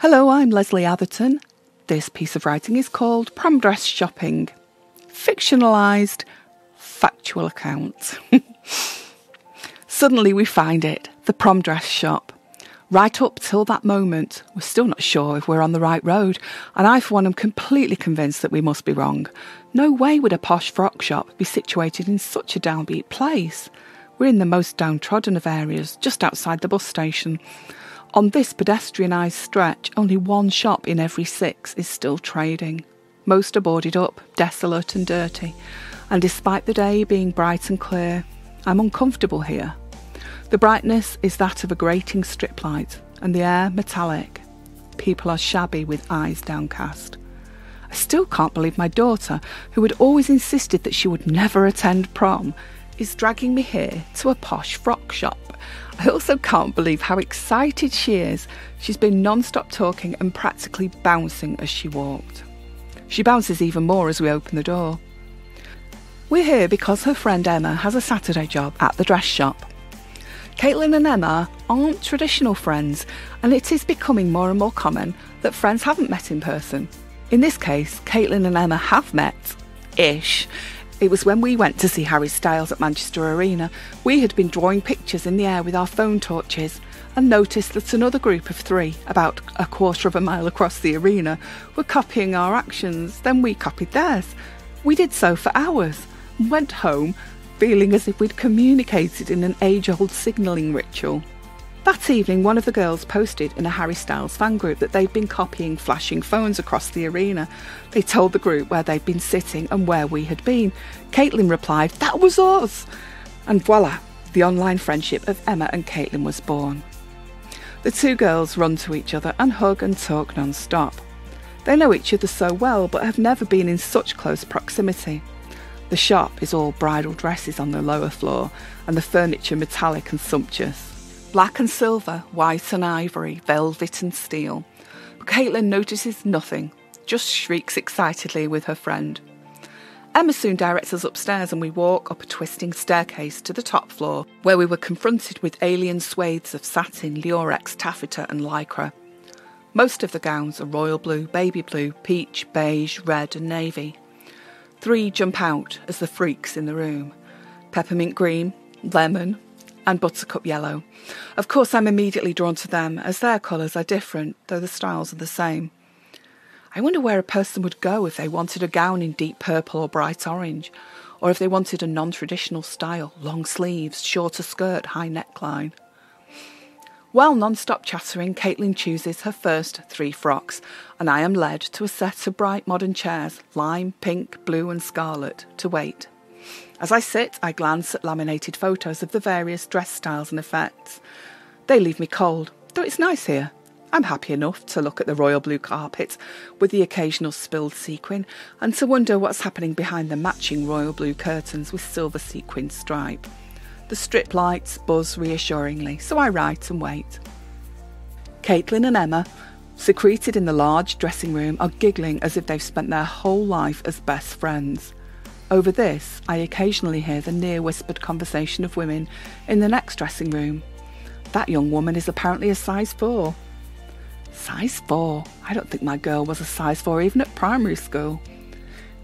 Hello, I'm Leslie Atherton. This piece of writing is called Prom Dress Shopping. Fictionalised, factual account. Suddenly we find it, the prom dress shop. Right up till that moment, we're still not sure if we're on the right road, and I for one am completely convinced that we must be wrong. No way would a posh frock shop be situated in such a downbeat place. We're in the most downtrodden of areas, just outside the bus station. On this pedestrianised stretch, only one shop in every 6 is still trading. Most are boarded up, desolate and dirty, and despite the day being bright and clear, I'm uncomfortable here. The brightness is that of a grating strip light, and the air metallic. People are shabby with eyes downcast. I still can't believe my daughter, who had always insisted that she would never attend prom, is dragging me here to a posh frock shop. I also can't believe how excited she is. She's been non-stop talking and practically bouncing as she walked. She bounces even more as we open the door. We're here because her friend Emma has a Saturday job at the dress shop. Caitlin and Emma aren't traditional friends, and it is becoming more and more common that friends haven't met in person. In this case, Caitlin and Emma have met-ish. It was when we went to see Harry Styles at Manchester Arena. We had been drawing pictures in the air with our phone torches and noticed that another group of 3, about a quarter of a mile across the arena, were copying our actions. Then we copied theirs. We did so for hours and went home feeling as if we'd communicated in an age-old signalling ritual. That evening, one of the girls posted in a Harry Styles fan group that they'd been copying flashing phones across the arena. They told the group where they'd been sitting and where we had been. Caitlin replied, "That was us!" And voila, the online friendship of Emma and Caitlin was born. The 2 girls run to each other and hug and talk non-stop. They know each other so well, but have never been in such close proximity. The shop is all bridal dresses on the lower floor, and the furniture metallic and sumptuous. Black and silver, white and ivory, velvet and steel. But Caitlin notices nothing, just shrieks excitedly with her friend. Emma soon directs us upstairs, and we walk up a twisting staircase to the top floor, where we were confronted with alien swathes of satin, lurex, taffeta and lycra. Most of the gowns are royal blue, baby blue, peach, beige, red and navy. 3 jump out as the freaks in the room: peppermint green, lemon and buttercup yellow. Of course, I'm immediately drawn to them, as their colours are different, though the styles are the same. I wonder where a person would go if they wanted a gown in deep purple or bright orange, or if they wanted a non-traditional style, long sleeves, shorter skirt, high neckline. While non-stop chattering, Caitlin chooses her first 3 frocks, and I am led to a set of bright modern chairs, lime, pink, blue and scarlet, to wait. As I sit, I glance at laminated photos of the various dress styles and effects. They leave me cold, though it's nice here. I'm happy enough to look at the royal blue carpet with the occasional spilled sequin, and to wonder what's happening behind the matching royal blue curtains with silver sequin stripe. The strip lights buzz reassuringly, so I write and wait. Caitlin and Emma, secreted in the large dressing room, are giggling as if they've spent their whole life as best friends. Over this, I occasionally hear the near-whispered conversation of women in the next dressing room. That young woman is apparently a size 4. Size 4? I don't think my girl was a size 4 even at primary school.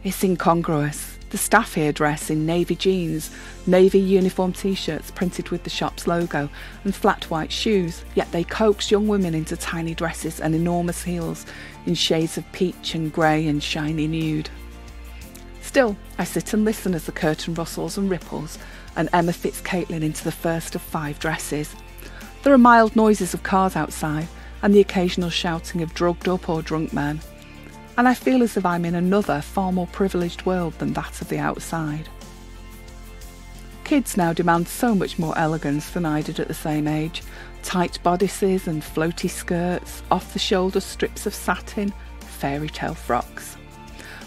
It's incongruous. The staff here dress in navy jeans, navy uniform t-shirts printed with the shop's logo, and flat white shoes, yet they coax young women into tiny dresses and enormous heels in shades of peach and grey and shiny nude. Still, I sit and listen as the curtain rustles and ripples, and Emma fits Caitlin into the first of 5 dresses. There are mild noises of cars outside, and the occasional shouting of drugged up or drunk men, and I feel as if I'm in another, far more privileged world than that of the outside. Kids now demand so much more elegance than I did at the same age. Tight bodices and floaty skirts, off-the-shoulder strips of satin, fairy tale frocks.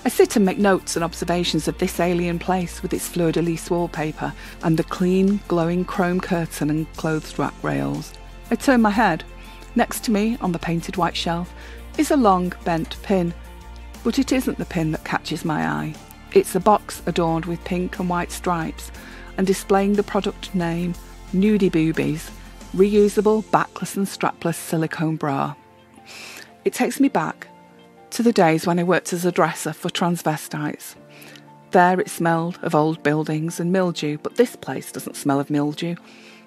I sit and make notes and observations of this alien place with its fleur-de-lis wallpaper and the clean, glowing chrome curtain and clothes rack rails. I turn my head. Next to me, on the painted white shelf, is a long, bent pin. But it isn't the pin that catches my eye. It's a box adorned with pink and white stripes and displaying the product name Nudie Boobies, reusable backless and strapless silicone bra. It takes me back to the days when I worked as a dresser for transvestites. There it smelled of old buildings and mildew, but this place doesn't smell of mildew.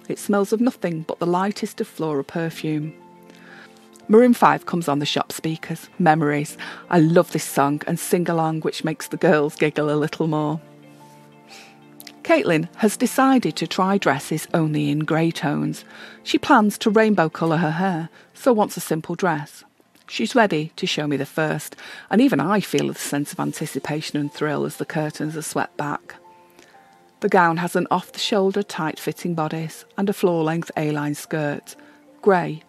It smells of nothing but the lightest of floral perfume. Maroon 5 comes on the shop speakers. Memories. I love this song and sing along, which makes the girls giggle a little more. Caitlin has decided to try dresses only in grey tones. She plans to rainbow colour her hair, so wants a simple dress. She's ready to show me the first, and even I feel a sense of anticipation and thrill as the curtains are swept back. The gown has an off-the-shoulder tight-fitting bodice and a floor-length A-line skirt. Grey.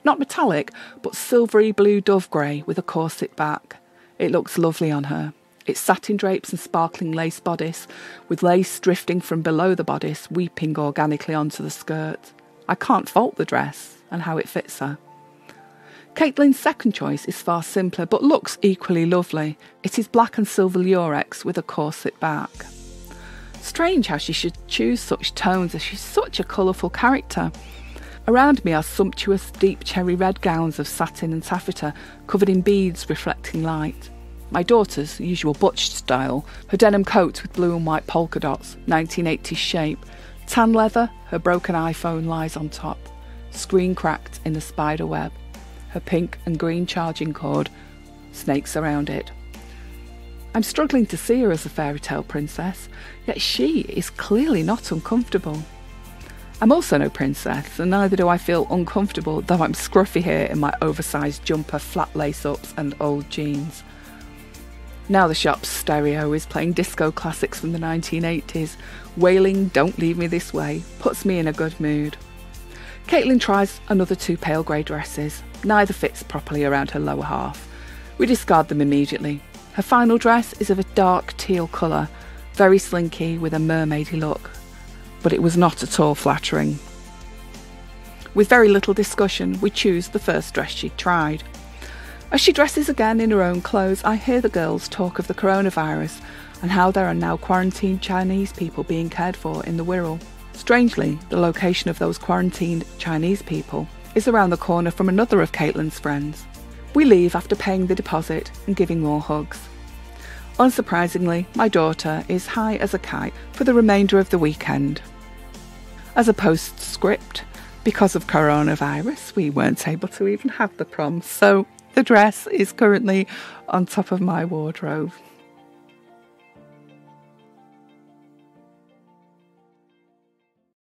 Not metallic, but silvery blue dove grey with a corset back. It looks lovely on her. It's satin drapes and sparkling lace bodice, with lace drifting from below the bodice, weeping organically onto the skirt. I can't fault the dress and how it fits her. Caitlin's second choice is far simpler, but looks equally lovely. It is black and silver lurex with a corset back. Strange how she should choose such tones, as she's such a colourful character. Around me are sumptuous deep cherry red gowns of satin and taffeta, covered in beads reflecting light. My daughter's usual butch style, her denim coat with blue and white polka dots, 1980s shape. Tan leather, her broken iPhone lies on top, screen cracked in the spider web. Her pink and green charging cord, snakes around it. I'm struggling to see her as a fairy tale princess, yet she is clearly not uncomfortable. I'm also no princess, and neither do I feel uncomfortable, though I'm scruffy here in my oversized jumper, flat lace-ups and old jeans. Now the shop's stereo is playing disco classics from the 1980s. Wailing "Don't Leave Me This Way" puts me in a good mood. Caitlin tries another two pale grey dresses. Neither fits properly around her lower half. We discard them immediately. Her final dress is of a dark teal colour, very slinky with a mermaidy look. But it was not at all flattering. With very little discussion, we choose the first dress she'd tried. As she dresses again in her own clothes, I hear the girls talk of the coronavirus and how there are now quarantined Chinese people being cared for in the Wirral. Strangely, the location of those quarantined Chinese people is around the corner from another of Caitlin's friends. We leave after paying the deposit and giving more hugs. Unsurprisingly, my daughter is high as a kite for the remainder of the weekend. As a postscript, because of coronavirus, we weren't able to even have the prom, so the dress is currently on top of my wardrobe.